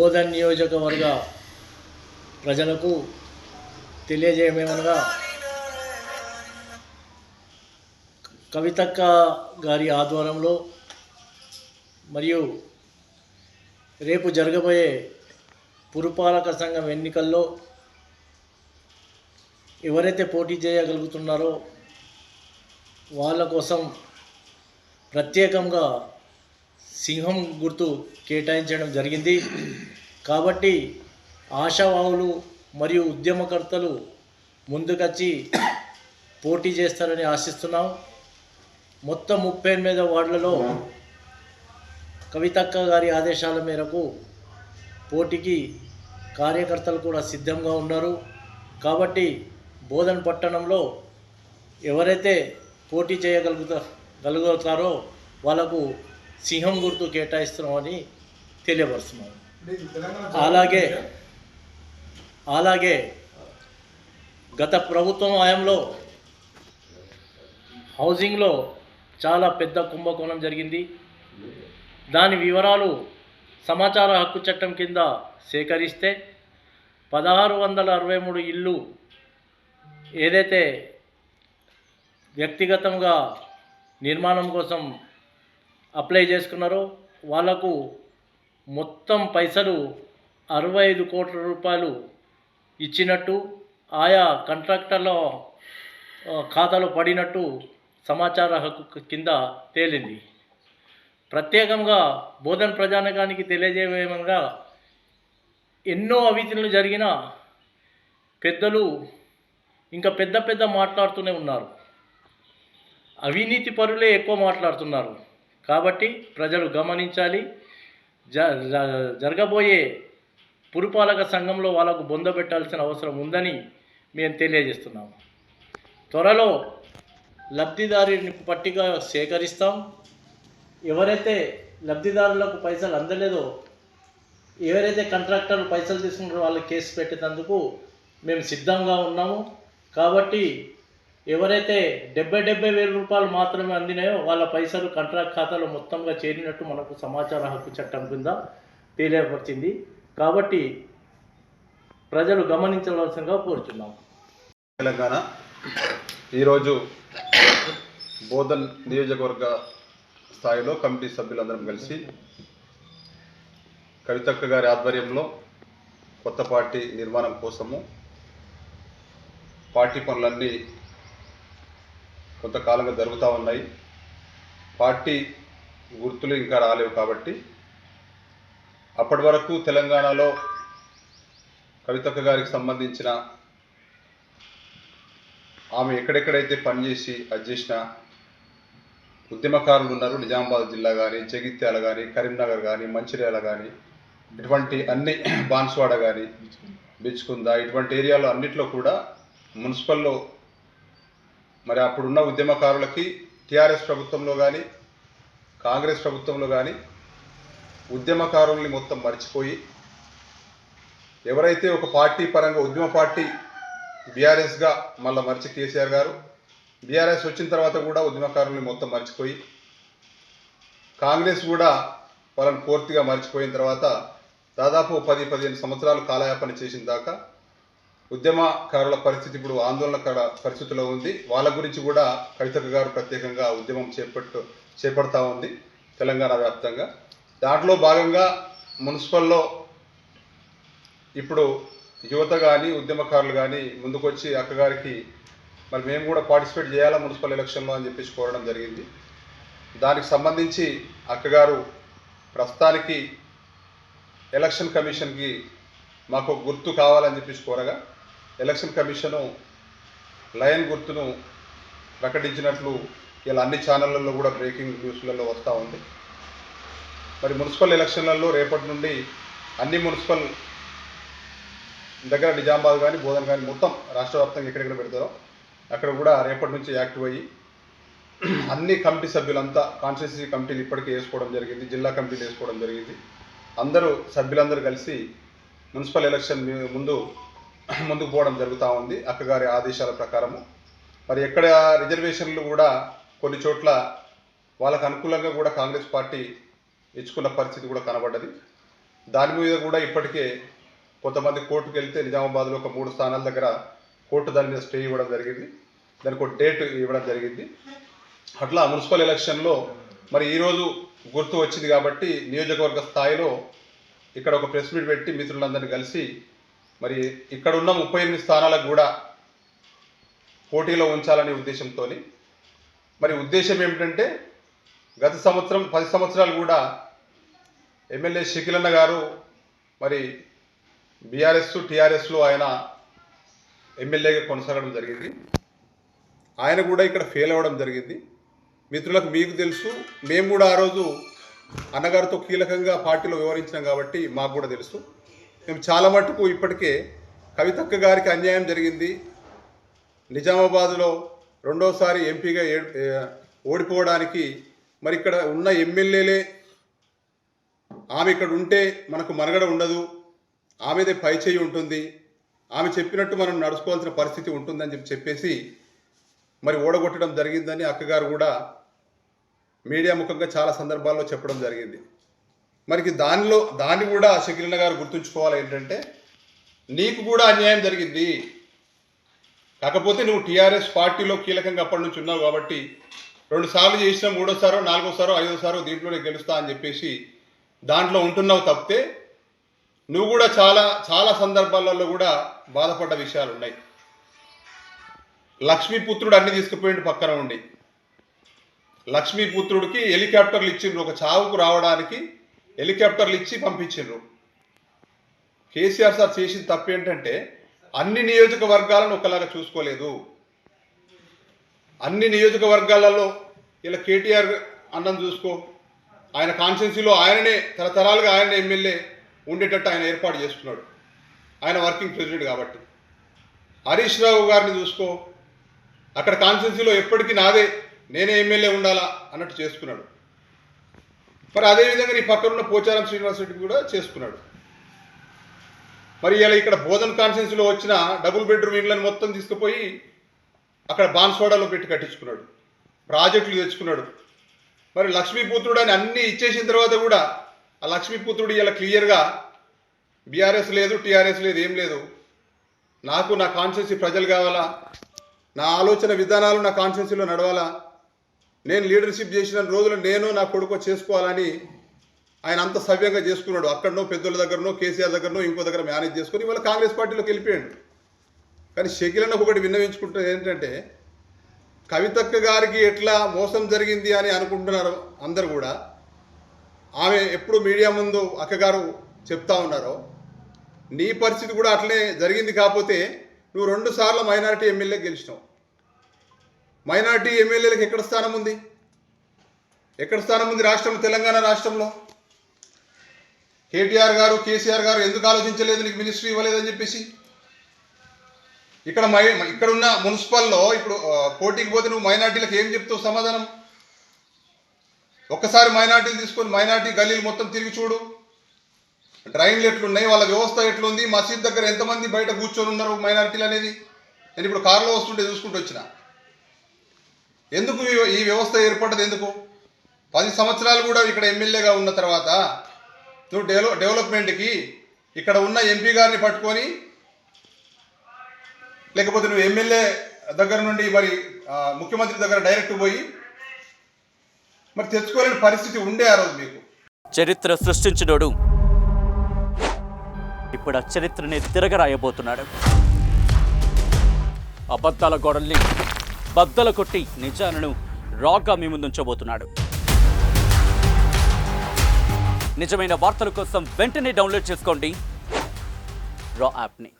బోధన్ నియోజకవర్గ ప్రజలకు తెలియజేయమేమనగా కవితక్క గారి ఆధ్వర్యంలో మరియు రేపు జరగబోయే పురపాలక సంఘం ఎన్నికల్లో ఎవరైతే పోటీ చేయగలుగుతున్నారో వాళ్ళ కోసం ప్రత్యేకంగా సింహం గుర్తు కేటాయించడం జరిగింది. కాబట్టి ఆశావాహులు మరియు ఉద్యమకర్తలు ముందుకొచ్చి పోటీ చేస్తారని ఆశిస్తున్నాం. మొత్తం 38 వార్డులలో కవితక్క గారి ఆదేశాల మేరకు పోటీకి కార్యకర్తలు కూడా సిద్ధంగా ఉన్నారు. కాబట్టి బోధన్ పట్టణంలో ఎవరైతే పోటీ చేయగలుగుతారో వాళ్ళకు సింహం గుర్తు కేటాయిస్తున్నామని తెలియపరుస్తున్నాం. అలాగే గత ప్రభుత్వం హయాంలో హౌసింగ్లో చాలా పెద్ద కుంభకోణం జరిగింది. దాని వివరాలు సమాచార హక్కు చట్టం కింద సేకరిస్తే 1663 ఇళ్ళు ఏదైతే వ్యక్తిగతంగా నిర్మాణం కోసం అప్లై చేసుకున్నారో వాళ్లకు మొత్తం పైసలు 65 కోట్ల రూపాయలు ఇచ్చినట్టు, ఆయా కాంట్రాక్టర్ల ఖాతాలో పడినట్టు సమాచార హక్కు కింద తేలింది. ప్రత్యేకంగా బోధన్ ప్రజానికానికి తెలియజేయమనగా ఎన్నో అవినీతులు జరిగిన పెద్దలు ఇంకా పెద్ద మాట్లాడుతూనే ఉన్నారు. అవినీతి పరులే ఎక్కువ మాట్లాడుతున్నారు. కాబట్టి ప్రజలు గమనించాలి. జరగబోయే పురపాలక సంఘంలో వాళ్ళకు బొందబెట్టాల్సిన అవసరం ఉందని మేము తెలియజేస్తున్నాము. త్వరలో లబ్ధిదారుని పట్టిక సేకరిస్తాం. ఎవరైతే లబ్ధిదారులకు పైసలు అందలేదో, ఎవరైతే కాంట్రాక్టర్లు పైసలు తీసుకుంటారో వాళ్ళకి కేసు పెట్టేందుకు మేము సిద్ధంగా ఉన్నాము. కాబట్టి ఎవరైతే 70 వేల రూపాయలు మాత్రమే అందినాయో వాళ్ళ పైసలు కాంట్రాక్ట్ ఖాతాలో మొత్తంగా చేరినట్టు మనకు సమాచార హక్కు చట్టం కింద తెలియపరిచింది. కాబట్టి ప్రజలు గమనించవలసిందిగా కోరుతున్నాం. తెలంగాణ ఈరోజు బోధన్ నియోజకవర్గ స్థాయిలో కమిటీ సభ్యులందరం కలిసి కవితక్క గారి ఆధ్వర్యంలో కొత్త పార్టీ నిర్మాణం కోసము పార్టీ పనులన్నీ కొంతకాలంగా జరుగుతూ ఉన్నాయి. పార్టీ గుర్తులు ఇంకా రాలేవు. కాబట్టి అప్పటి వరకు తెలంగాణలో కవితక్క గారికి సంబంధించిన ఆమె ఎక్కడెక్కడైతే పనిచేసి అది చేసిన ఉద్యమకారులు ఉన్నారు. నిజామాబాద్ జిల్లా కానీ, జగిత్యాల కానీ, కరీంనగర్ కానీ, మంచిర్యాల కానీ, ఇటువంటి అన్ని బాన్స్వాడ కానీ, బిచ్కుందా, ఇటువంటి ఏరియాలో అన్నిట్లో కూడా మున్సిపల్లో మరి అప్పుడున్న ఉద్యమకారులకి టీఆర్ఎస్ ప్రభుత్వంలో కానీ, కాంగ్రెస్ ప్రభుత్వంలో కానీ ఉద్యమకారుల్ని మొత్తం మర్చిపోయి ఎవరైతే ఒక పార్టీ పరంగా ఉద్యమ పార్టీ బీఆర్ఎస్గా మళ్ళీ మర్చి కేసీఆర్ గారు, బీఆర్ఎస్ వచ్చిన తర్వాత కూడా ఉద్యమకారుల్ని మొత్తం మర్చిపోయి కాంగ్రెస్ కూడా వాళ్ళని పూర్తిగా మర్చిపోయిన తర్వాత దాదాపు 10-15 సంవత్సరాలు కాలయాపన చేసిన దాకా ఉద్యమకారుల పరిస్థితి ఇప్పుడు ఆందోళనకర పరిస్థితిలో ఉంది. వాళ్ళ గురించి కూడా కవితక్క గారు ప్రత్యేకంగా ఉద్యమం చేపడతా ఉంది తెలంగాణ వ్యాప్తంగా. దాంట్లో భాగంగా మున్సిపల్లో ఇప్పుడు యువత కానీ ఉద్యమకారులు కానీ ముందుకొచ్చి అక్కగారికి మరి మేము కూడా పార్టిసిపేట్ చేయాలా మున్సిపల్ ఎలక్షన్లో అని చెప్పేసి కోరడం జరిగింది. దానికి సంబంధించి అక్కగారు ప్రస్తుతానికి ఎలక్షన్ కమిషన్కి మాకు గుర్తు కావాలని చెప్పేసి కోరగా ఎలక్షన్ కమిషను లయన్ గుర్తును ప్రకటించినట్లు ఇలా అన్ని ఛానళ్ళల్లో కూడా బ్రేకింగ్ న్యూస్లలో వస్తూ ఉంది. మరి మున్సిపల్ ఎలక్షన్లలో రేపటి నుండి అన్ని మున్సిపల్ దగ్గర నిజామాబాద్ కానీ, బోధన్ కానీ మొత్తం రాష్ట్ర వ్యాప్తంగా ఎక్కడెక్కడ పెడతారో అక్కడ కూడా రేపటి నుంచి యాక్టివ్ అయ్యి అన్ని కమిటీ సభ్యులంతా కాన్స్టిట్యూన్సీ కమిటీలు ఇప్పటికే వేసుకోవడం జరిగింది, జిల్లా కమిటీలు వేసుకోవడం జరిగింది. సభ్యులందరూ కలిసి మున్సిపల్ ఎలక్షన్ ముందుకు పోవడం జరుగుతూ ఉంది అక్కగారి ఆదేశాల ప్రకారము. మరి ఎక్కడ రిజర్వేషన్లు కూడా కొన్ని చోట్ల వాళ్ళకు అనుకూలంగా కూడా కాంగ్రెస్ పార్టీ ఇచ్చుకున్న పరిస్థితి కూడా కనబడ్డది. దాని మీద కూడా ఇప్పటికే కొంతమంది కోర్టుకు వెళ్తే నిజామాబాద్లో ఒక 3 స్థానాల దగ్గర కోర్టు దాని మీద స్టే ఇవ్వడం జరిగింది, దానికి ఒక డేట్ ఇవ్వడం జరిగింది. అట్లా మున్సిపల్ ఎలక్షన్లో మరి ఈరోజు గుర్తు వచ్చింది కాబట్టి నియోజకవర్గ స్థాయిలో ఇక్కడ ఒక ప్రెస్ మీట్ పెట్టి మిత్రులందరినీ కలిసి మరి ఇక్కడ ఉన్న 38 స్థానాలకు కూడా పోటీలో ఉంచాలనే ఉద్దేశంతో, మరి ఉద్దేశం ఏమిటంటే గత సంవత్సరం 10 సంవత్సరాలు కూడా ఎమ్మెల్యే షకీలన్న గారు మరి బీఆర్ఎస్ టీఆర్ఎస్లో ఆయన ఎమ్మెల్యేగా కొనసాగడం జరిగింది. ఆయన కూడా ఇక్కడ ఫెయిల్ అవ్వడం జరిగింది. మిత్రులకు మీకు తెలుసు, మేము కూడా ఆ రోజు అన్నగారితో కీలకంగా పార్టీలో వ్యవహరించినాం కాబట్టి మాకు కూడా తెలుసు. మేము చాలా మటుకు ఇప్పటికే కవితక్క గారికి అన్యాయం జరిగింది, నిజామాబాద్లో రెండోసారి ఎంపీగా ఓడిపోవడానికి మరి ఇక్కడ ఉన్న ఎమ్మెల్యేలే ఆమె ఇక్కడ ఉంటే మనకు మనుగడ ఉండదు, ఆమెదే పై చేయి ఉంటుంది, ఆమె చెప్పినట్టు మనం నడుచుకోవాల్సిన పరిస్థితి ఉంటుందని చెప్పేసి మరి ఓడగొట్టడం జరిగిందని అక్కగారు కూడా మీడియా ముఖంగా చాలా సందర్భాల్లో చెప్పడం జరిగింది. మరి దాన్ని కూడా షకీలన్న గారు గుర్తుంచుకోవాలి ఏంటంటే, నీకు కూడా అన్యాయం జరిగింది, కాకపోతే నువ్వు టీఆర్ఎస్ పార్టీలో కీలకంగా అప్పటి నుంచి ఉన్నావు కాబట్టి 2 సార్లు చేసినా 3ఓసారో 4ఓసారో 5ఓసారో దీంట్లోనే గెలుస్తా అని చెప్పేసి దాంట్లో ఉంటున్నావు తప్పితే నువ్వు కూడా చాలా సందర్భాలలో కూడా బాధపడ్డ విషయాలు ఉన్నాయి. లక్ష్మీపుత్రుడు అన్ని తీసుకుపోయిండు పక్కన ఉండి, లక్ష్మీపుత్రుడికి హెలికాప్టర్లు ఇచ్చిండ్రు, ఒక చావుకు రావడానికి హెలికాప్టర్లు ఇచ్చి పంపించిండ్రు. కేసీఆర్ సార్ చేసిన తప్పు ఏంటంటే అన్ని నియోజకవర్గాలను ఒకలాగా చూసుకోలేదు. అన్ని నియోజకవర్గాలలో ఇలా కేటీఆర్ అన్నం చూసుకో, ఆయన కాన్స్టిట్యున్సీలో ఆయననే తరతరాలుగా ఆయన ఎమ్మెల్యే ఉండేటట్టు ఆయన ఏర్పాటు చేసుకున్నాడు, ఆయన వర్కింగ్ ప్రెసిడెంట్ కాబట్టి. హరీష్ రావు గారిని చూసుకో, అక్కడ కాన్స్టిట్యున్సీలో ఎప్పటికీ నేనే ఎమ్మెల్యే ఉండాలా అన్నట్టు చేసుకున్నాడు. మరి అదేవిధంగా నీ పక్కనున్న పోచారం శ్రీనివాసరెడ్డి కూడా చేసుకున్నాడు. మరి ఇలా ఇక్కడ బోధన్ కాన్స్టిట్యున్సీలో వచ్చిన డబుల్ బెడ్రూమ్ ఇళ్ళని మొత్తం తీసుకుపోయి అక్కడ బాన్స్వాడలో పెట్టి కట్టించుకున్నాడు, ప్రాజెక్టులు తెచ్చుకున్నాడు. మరి లక్ష్మీపుత్రుడు అని అన్నీ ఇచ్చేసిన తర్వాత కూడా ఆ లక్ష్మీపుత్రుడు ఇలా క్లియర్గా బీఆర్ఎస్ లేదు, టీఆర్ఎస్ లేదు, ఏం లేదు, నాకు నా కాన్స్టిట్యున్సీ ప్రజలు కావాలా, నా ఆలోచన విధానాలు నా కాన్స్టిట్యున్సీలో నడవాలా, నేను లీడర్షిప్ చేసిన రోజులు నేను నా కొడుకు చేసుకోవాలని ఆయన అంత సవ్యంగా చేసుకున్నాడు. అక్కడనో పెద్దల దగ్గరనో కేసీఆర్ దగ్గరనో ఇంకో దగ్గర మేనేజ్ చేసుకుని ఇవాళ కాంగ్రెస్ పార్టీలోకి వెళ్ళిపోయాడు. కానీ షకీలన్న ఒకటి విన్నవించుకుంటుంది ఏంటంటే, కవితక్క గారికి ఎట్లా మోసం జరిగింది అని అనుకుంటున్నారు అందరు కూడా, ఆమె ఎప్పుడు మీడియా ముందు అక్కగారు చెప్తా ఉన్నారో నీ పరిస్థితి కూడా అట్లనే జరిగింది. కాకపోతే నువ్వు 2 సార్లు మైనారిటీ ఎమ్మెల్యే గెలిచినావు. మైనారిటీ ఎమ్మెల్యేలకు ఎక్కడ స్థానం ఉంది? రాష్ట్రం తెలంగాణ రాష్ట్రంలో కేటీఆర్ గారు కేసీఆర్ గారు ఎందుకు ఆలోచించలేదు, నీకు మినిస్ట్రీ ఇవ్వలేదని చెప్పేసి? ఇక్కడున్న మున్సిపల్లో ఇప్పుడు పోటీకి పోతే నువ్వు మైనార్టీలకు ఏం చెప్తావు సమాధానం? ఒక్కసారి మైనార్టీలు తీసుకొని మైనార్టీ గల్లీలు మొత్తం తిరిగి చూడు, డ్రైన్లు ఎట్లున్నాయి, వాళ్ళ వ్యవస్థ ఎట్లుంది, మసీద్ దగ్గర ఎంతమంది బయట కూర్చొని ఉన్నారు మైనార్టీలు అనేది. నేను ఇప్పుడు కారులో వస్తుంటే చూసుకుంటూ వచ్చిన. ఎందుకు ఈ వ్యవస్థ ఏర్పడ్డది? ఎందుకు? 10 సంవత్సరాలు కూడా ఇక్కడ ఎమ్మెల్యేగా ఉన్న తర్వాత నువ్వు డెవలప్మెంట్కి ఇక్కడ ఉన్న ఎంపీ గారిని పట్టుకొని, లేకపోతే నువ్వు ఎమ్మెల్యే దగ్గర నుండి మరి ముఖ్యమంత్రి దగ్గర డైరెక్ట్ పోయి మరి తెచ్చుకోలేని పరిస్థితి ఉండే ఆ రోజు మీకు. చరిత్ర సృష్టించినోడు ఇప్పుడు ఆ చరిత్రని తిరగరాయబోతున్నాడు. అబద్ధాల గోడల్ని బద్దల కొట్టి నిజాలను రాగా మీ ముందుంచబోతున్నాడు. నిజమైన వార్తల కోసం వెంటనే డౌన్లోడ్ చేసుకోండి రా యాప్ని.